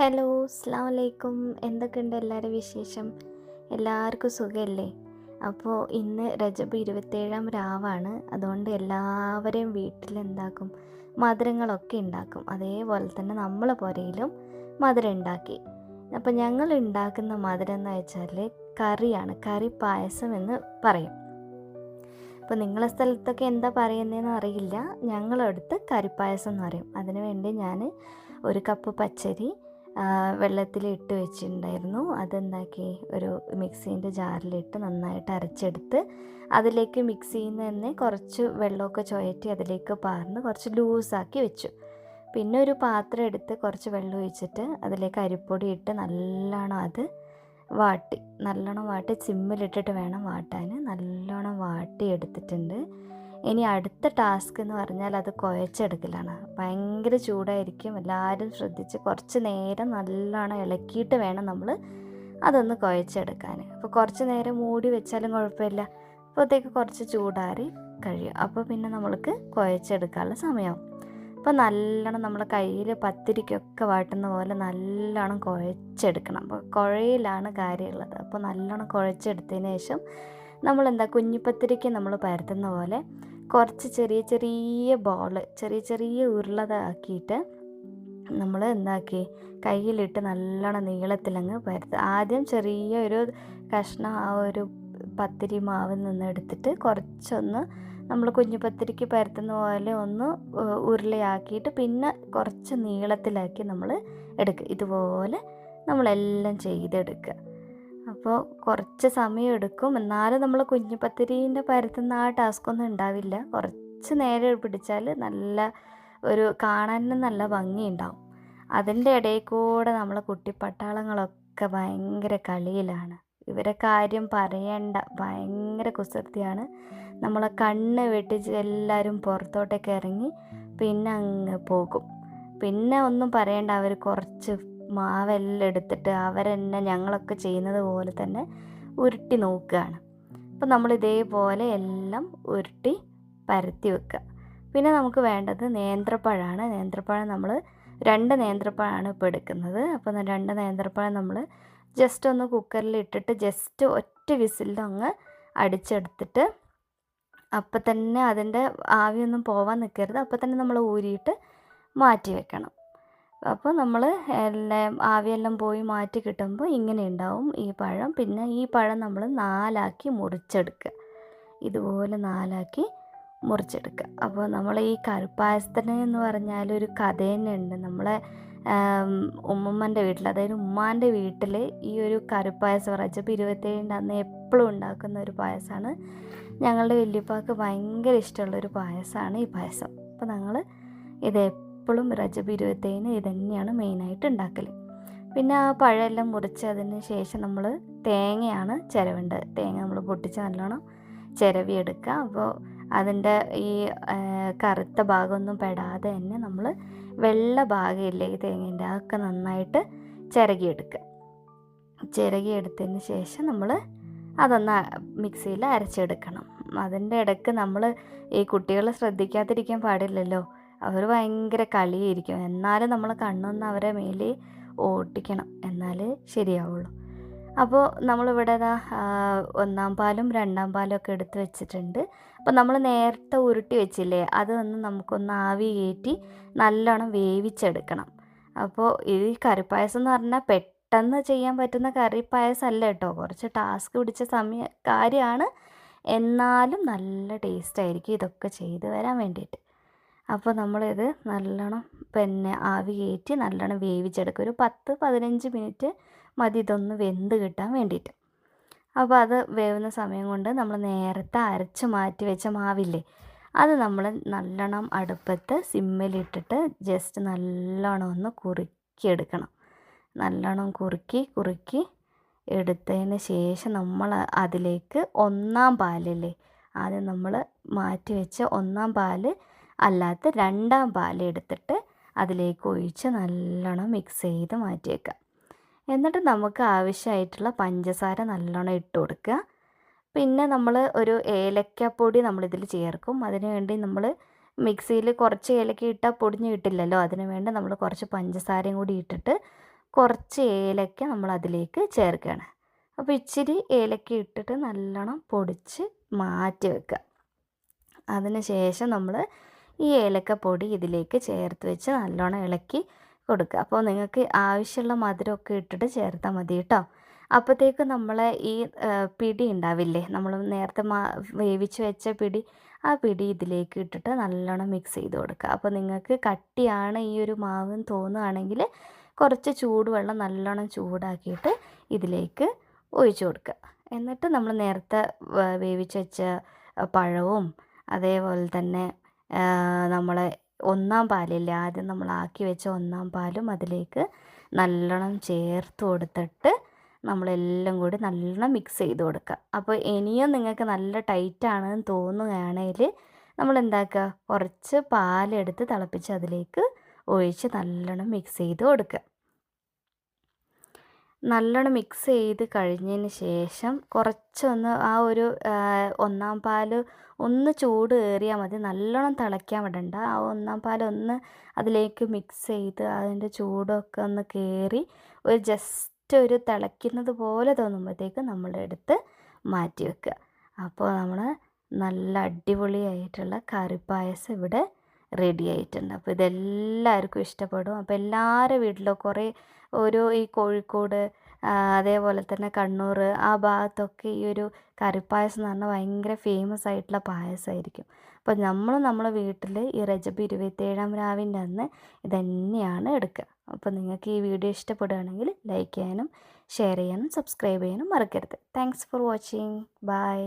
Hello, അസ്സലാമു അലൈക്കും. എന്തൊക്കെയുണ്ട് എല്ലാവരും വിശേഷം? എല്ലാവർക്കും സുഖമല്ലേ? അപ്പോൾ ഇന്ന് രജബ് 27 രാവാണ്. അതുകൊണ്ട് എല്ലാവരെയും വീട്ടിലെന്താക്കും, മധുരങ്ങളൊക്കെ ഉണ്ടാക്കും. അതേപോലെ തന്നെ നമ്മളെ പുരയിലും മധുരം ഉണ്ടാക്കി. അപ്പോൾ ഞങ്ങൾ ഉണ്ടാക്കുന്ന മധുരം എന്ന് വെച്ചാൽ കറിയാണ്, കറി പായസം എന്ന് പറയും. അപ്പോൾ നിങ്ങളെ സ്ഥലത്തൊക്കെ എന്താ പറയുന്നതെന്ന് അറിയില്ല. ഞങ്ങളടുത്ത് കറിപ്പായസം എന്ന് പറയും. അതിനു വേണ്ടി ഞാൻ 1 കപ്പ് പച്ചരി വെള്ളത്തിലിട്ട് വെച്ചിട്ടുണ്ടായിരുന്നു. അതെന്താക്കി, ഒരു മിക്സീൻ്റെ ജാറിലിട്ട് നന്നായിട്ട് അരച്ചെടുത്ത് അതിലേക്ക് മിക്സിയിൽ നിന്ന് തന്നെ കുറച്ച് വെള്ളമൊക്കെ ചുഴറ്റി അതിലേക്ക് പാർന്ന് കുറച്ച് ലൂസാക്കി വെച്ചു. പിന്നെ ഒരു പാത്രം എടുത്ത് കുറച്ച് വെള്ളം ഒഴിച്ചിട്ട് അതിലേക്ക് അരിപ്പൊടി ഇട്ട് നല്ലോണം അത് നല്ലോണം വാട്ടി സിമ്മിലിട്ടിട്ട് വേണം വാട്ടാൻ. നല്ലോണം വാട്ടി എടുത്തിട്ടുണ്ട്. ഇനി അടുത്ത ടാസ്ക് എന്ന് പറഞ്ഞാൽ അത് കുഴച്ചെടുക്കലാണ്. ഭയങ്കര ചൂടായിരിക്കും. എല്ലാവരും ശ്രദ്ധിച്ച് കുറച്ച് നേരം നല്ലോണം ഇളക്കിയിട്ട് വേണം നമ്മൾ അതൊന്ന് കുഴച്ചെടുക്കാൻ. അപ്പോൾ കുറച്ച് നേരം മൂടി വെച്ചാലും കുഴപ്പമില്ല. അപ്പോഴത്തേക്ക് കുറച്ച് ചൂടാറി കഴിയും. അപ്പോൾ പിന്നെ നമ്മൾക്ക് കുഴച്ചെടുക്കാനുള്ള സമയമാവും. അപ്പോൾ നല്ലോണം നമ്മൾ കയ്യിൽ പത്തിരിക്കൊക്കെ വാട്ടുന്ന പോലെ നല്ലോണം കുഴച്ചെടുക്കണം. അപ്പോൾ കുഴയിലാണ് കാര്യമുള്ളത്. അപ്പോൾ നല്ലോണം കുഴച്ചെടുത്തതിന് ശേഷം നമ്മളെന്താ, കുഞ്ഞിപ്പത്തിരിക്ക് നമ്മൾ പരത്തുന്ന പോലെ കുറച്ച് ചെറിയ ചെറിയ ചെറിയ ഉരുളതാക്കിയിട്ട് നമ്മൾ എന്താക്കി കയ്യിലിട്ട് നല്ലോണം നീളത്തിലങ്ങ് പരത്തുക. ആദ്യം ചെറിയൊരു കഷ്ണം ആ ഒരു പത്തിരി മാവിൽ നിന്ന് എടുത്തിട്ട് കുറച്ചൊന്ന് നമ്മൾ കുഞ്ഞിപ്പത്തിരിക്ക് പരത്തുന്ന പോലെ ഒന്ന് ഉരുളയാക്കിയിട്ട് പിന്നെ കുറച്ച് നീളത്തിലാക്കി നമ്മൾ എടുക്കുക. ഇതുപോലെ നമ്മളെല്ലാം ചെയ്തെടുക്കുക. അപ്പോൾ കുറച്ച് സമയം എടുക്കും. എന്നാലും നമ്മൾ കുഞ്ഞിപ്പത്തിരീൻ്റെ പരത്തുന്ന ആ ടാസ്ക്കൊന്നും ഉണ്ടാവില്ല. കുറച്ച് നേരം പിടിച്ചാൽ നല്ല ഒരു കാണാനും നല്ല ഭംഗിയുണ്ടാവും. അതിൻ്റെ ഇടയിൽ കൂടെ നമ്മളെ കുട്ടിപ്പട്ടാളങ്ങളൊക്കെ ഭയങ്കര കളിയിലാണ്. ഇവരെ കാര്യം പറയണ്ട, ഭയങ്കര കുസൃതിയാണ്. നമ്മളെ കണ്ണ് വെട്ടിച്ച് എല്ലാവരും പുറത്തോട്ടൊക്കെ ഇറങ്ങി പിന്നെ അങ്ങ് പോകും. പിന്നെ ഒന്നും പറയണ്ട, അവർ കുറച്ച് മാവെല്ലാം എടുത്തിട്ട് അവരെന്നെ ഞങ്ങളൊക്കെ ചെയ്യുന്നത് പോലെ തന്നെ ഉരുട്ടി നോക്കുകയാണ്. അപ്പോൾ നമ്മൾ ഇതേപോലെ എല്ലാം ഉരുട്ടി പരത്തി വെക്കുക. പിന്നെ നമുക്ക് വേണ്ടത് നേന്ത്രപ്പഴമാണ്. നേന്ത്രപ്പഴം നമ്മൾ 2 നേന്ത്രപ്പഴമാണ് ഇപ്പോൾ എടുക്കുന്നത്. അപ്പോൾ 2 നേന്ത്രപ്പഴം നമ്മൾ ജസ്റ്റ് ഒന്ന് കുക്കറിൽ ഇട്ടിട്ട് ജസ്റ്റ് ഒറ്റ വിസിലിൽ അങ്ങ് അടിച്ചെടുത്തിട്ട് അപ്പം തന്നെ അതിൻ്റെ ആവിയൊന്നും പോവാൻ നിൽക്കരുത്. അപ്പം തന്നെ നമ്മൾ ഊരിയിട്ട് മാറ്റി വെക്കണം. അപ്പോൾ നമ്മൾ എല്ലാം ആവിയെല്ലാം പോയി മാറ്റി കിട്ടുമ്പോൾ ഇങ്ങനെ ഉണ്ടാവും ഈ പഴം. പിന്നെ ഈ പഴം നമ്മൾ 4ആക്കി മുറിച്ചെടുക്കുക. ഇതുപോലെ 4ആക്കി മുറിച്ചെടുക്കുക. അപ്പോൾ നമ്മൾ ഈ കറിപ്പായസത്തിന് എന്ന് പറഞ്ഞാൽ ഒരു കഥ തന്നെ ഉണ്ട്. നമ്മളെ ഉമ്മമ്മൻ്റെ വീട്ടിൽ, അതായത് ഉമ്മാൻ്റെ വീട്ടിൽ ഈ ഒരു കറിപ്പായസം രജബ് 27 അന്ന് എപ്പോഴും ഉണ്ടാക്കുന്ന ഒരു പായസമാണ്. ഞങ്ങളുടെ വല്യപ്പാക്ക് ഭയങ്കര ഇഷ്ടമുള്ളൊരു പായസമാണ് ഈ പായസം. അപ്പോൾ ഞങ്ങൾ ഇത് എപ്പോഴും രജബ് 27 ഇത് തന്നെയാണ് മെയിനായിട്ട് ഉണ്ടാക്കൽ. പിന്നെ ആ പഴമെല്ലാം മുറിച്ച് അതിന് ശേഷം നമ്മൾ തേങ്ങയാണ് ചിരവേണ്ടത്. തേങ്ങ നമ്മൾ പൊട്ടിച്ച് നല്ലോണം ചിരവി എടുക്കുക. അപ്പോൾ അതിൻ്റെ ഈ കറുത്ത ഭാഗമൊന്നും പെടാതെ തന്നെ നമ്മൾ വെള്ള ഭാഗമില്ലേ ഈ തേങ്ങേൻ്റെ, അതൊക്കെ നന്നായിട്ട് ചിരകിയെടുക്കുക. ചിരകിയെടുത്തതിന് ശേഷം നമ്മൾ അതൊന്ന് മിക്സിയിൽ അരച്ചെടുക്കണം. അതിൻ്റെ ഇടയ്ക്ക് നമ്മൾ ഈ കുട്ടികളെ ശ്രദ്ധിക്കാതിരിക്കാൻ പാടില്ലല്ലോ. അവർ ഭയങ്കര കളിയായിരിക്കും. എന്നാലും നമ്മൾ കണ്ണൊന്ന് അവരെ മേലെ ഓട്ടിക്കണം, എന്നാലേ ശരിയാവുള്ളൂ. അപ്പോൾ നമ്മളിവിടെ 1-ാം പാലും 2-ാം പാലും ഒക്കെ എടുത്ത് വെച്ചിട്ടുണ്ട്. അപ്പോൾ നമ്മൾ നേരത്തെ ഉരുട്ടി വെച്ചില്ലേ, അത് നമുക്കൊന്ന് ആവി കയറ്റി നല്ലോണം വേവിച്ചെടുക്കണം. അപ്പോൾ ഈ കറിപ്പായസം എന്ന് പറഞ്ഞാൽ പെട്ടെന്ന് ചെയ്യാൻ പറ്റുന്ന കറിപ്പായസം അല്ല കേട്ടോ. കുറച്ച് ടാസ്ക് പിടിച്ച കാര്യമാണ്. എന്നാലും നല്ല ടേസ്റ്റായിരിക്കും ഇതൊക്കെ ചെയ്ത് വരാൻ വേണ്ടിയിട്ട്. അപ്പോൾ നമ്മളിത് നല്ലോണം പിന്നെ ആവി കയറ്റി നല്ലോണം വേവിച്ചെടുക്കും. ഒരു 10-15 മിനിറ്റ് മതി ഇതൊന്ന് വെന്ത് കിട്ടാൻ വേണ്ടിയിട്ട്. അപ്പോൾ അത് വേവുന്ന സമയം കൊണ്ട് നമ്മൾ നേരത്തെ അരച്ച് മാറ്റി വെച്ച മാവില്ലേ, അത് നമ്മൾ നല്ലോണം അടുപ്പത്ത് സിമ്മിലിട്ടിട്ട് ജസ്റ്റ് നല്ലോണം ഒന്ന് കുറുക്കിയെടുക്കണം. നല്ലോണം കുറുക്കി എടുത്തതിന് ശേഷം നമ്മൾ അതിലേക്ക് 1-ാം പാലില്ലേ, ആദ്യം നമ്മൾ മാറ്റി വെച്ച 1-ാം പാല് അല്ലാത്ത 2-ാം പാൽ എടുത്തിട്ട് അതിലേക്ക് ഒഴിച്ച് നല്ലോണം മിക്സ് ചെയ്ത് മാറ്റി വെക്കുക. എന്നിട്ട് നമുക്ക് ആവശ്യമായിട്ടുള്ള പഞ്ചസാര നല്ലോണം ഇട്ട് കൊടുക്കുക. പിന്നെ നമ്മൾ ഒരു ഏലക്കപ്പൊടി നമ്മളിതിൽ ചേർക്കും. അതിന് വേണ്ടി നമ്മൾ മിക്സിയിൽ കുറച്ച് ഏലക്ക ഇട്ടാൽ പൊടിഞ്ഞ് കിട്ടില്ലല്ലോ. അതിന് വേണ്ടി നമ്മൾ കുറച്ച് പഞ്ചസാരയും കൂടി ഇട്ടിട്ട് കുറച്ച് ഏലക്ക നമ്മൾ അതിലേക്ക് ചേർക്കുകയാണ്. അപ്പോൾ ഇച്ചിരി ഏലക്ക ഇട്ടിട്ട് നല്ലോണം പൊടിച്ച് മാറ്റി വെക്കുക. അതിന് ശേഷം നമ്മൾ ഈ ഏലക്കപ്പൊടി ഇതിലേക്ക് ചേർത്ത് വെച്ച് നല്ലോണം ഇളക്കി കൊടുക്കുക. അപ്പോൾ നിങ്ങൾക്ക് ആവശ്യമുള്ള മധുരമൊക്കെ ഇട്ടിട്ട് ചേർത്താൽ മതി കേട്ടോ. അപ്പോഴത്തേക്ക് നമ്മൾ ഈ പിടി ഉണ്ടാവില്ലേ, നമ്മൾ നേരത്തെ വേവിച്ച് വെച്ച പിടി, ആ പിടി ഇതിലേക്ക് ഇട്ടിട്ട് നല്ലോണം മിക്സ് ചെയ്ത് കൊടുക്കുക. അപ്പോൾ നിങ്ങൾക്ക് കട്ടിയാണ് ഈ ഒരു മാവ് എന്ന് തോന്നുകയാണെങ്കിൽ കുറച്ച് ചൂടുവെള്ളം നല്ലോണം ചൂടാക്കിയിട്ട് ഇതിലേക്ക് ഒഴിച്ചു കൊടുക്കുക. എന്നിട്ട് നമ്മൾ നേരത്തെ വേവിച്ച് വെച്ച പഴവും അതേപോലെ തന്നെ നമ്മളെ ഒന്നാം പാലില്ലേ, ആദ്യം നമ്മൾ ആക്കി വെച്ച ഒന്നാം പാലും അതിലേക്ക് നല്ലോണം ചേർത്ത് കൊടുത്തിട്ട് നമ്മളെല്ലാം കൂടി നല്ലോണം മിക്സ് ചെയ്ത് കൊടുക്കുക. അപ്പോൾ ഇനിയും നിങ്ങൾക്ക് നല്ല ടൈറ്റാണെന്ന് തോന്നുകയാണെങ്കിൽ നമ്മൾ എന്താക്കുക, കുറച്ച് പാലെടുത്ത് തിളപ്പിച്ച് അതിലേക്ക് ഒഴിച്ച് നല്ലോണം മിക്സ് ചെയ്ത് കൊടുക്കുക. നല്ലോണം മിക്സ് ചെയ്ത് കഴിഞ്ഞതിന് ശേഷം കുറച്ചൊന്ന് ആ ഒരു ഒന്നാം പാൽ ഒന്ന് ചൂട് ഏറിയാൽ മതി, നല്ലോണം തിളയ്ക്കാൻ വിടണ്ട. ആ ഒന്നാം പാലൊന്ന് അതിലേക്ക് മിക്സ് ചെയ്ത് അതിൻ്റെ ചൂടൊക്കെ ഒന്ന് കയറി ഒരു ജസ്റ്റ് ഒരു തിളയ്ക്കുന്നത് പോലെ തോന്നുമ്പോഴത്തേക്ക് നമ്മളെടുത്ത് മാറ്റി വെക്കുക. അപ്പോൾ നമ്മൾ നല്ല അടിപൊളിയായിട്ടുള്ള കറിപ്പായസം ഇവിടെ റെഡി ആയിട്ടുണ്ട്. അപ്പോൾ ഇതെല്ലാവർക്കും ഇഷ്ടപ്പെടും. അപ്പോൾ എല്ലാവരുടെ വീട്ടിലും ഈ കോഴിക്കോട് അതേപോലെ തന്നെ കണ്ണൂർ ആ ഭാഗത്തൊക്കെ ഈ ഒരു കറിപ്പായസം എന്ന് പറഞ്ഞാൽ ഭയങ്കര ഫേമസ് ആയിട്ടുള്ള പായസമായിരിക്കും. അപ്പോൾ നമ്മളെ വീട്ടിൽ ഈ റജബ് 27-ാം രാവിൻ്റെ അന്ന് ഇതന്നെയാണ് എടുക്കുക. അപ്പോൾ നിങ്ങൾക്ക് ഈ വീഡിയോ ഇഷ്ടപ്പെടുകയാണെങ്കിൽ ലൈക്ക് ചെയ്യാനും ഷെയർ ചെയ്യാനും സബ്സ്ക്രൈബ് ചെയ്യാനും മറക്കരുത്. Thanks for watching. ബൈ.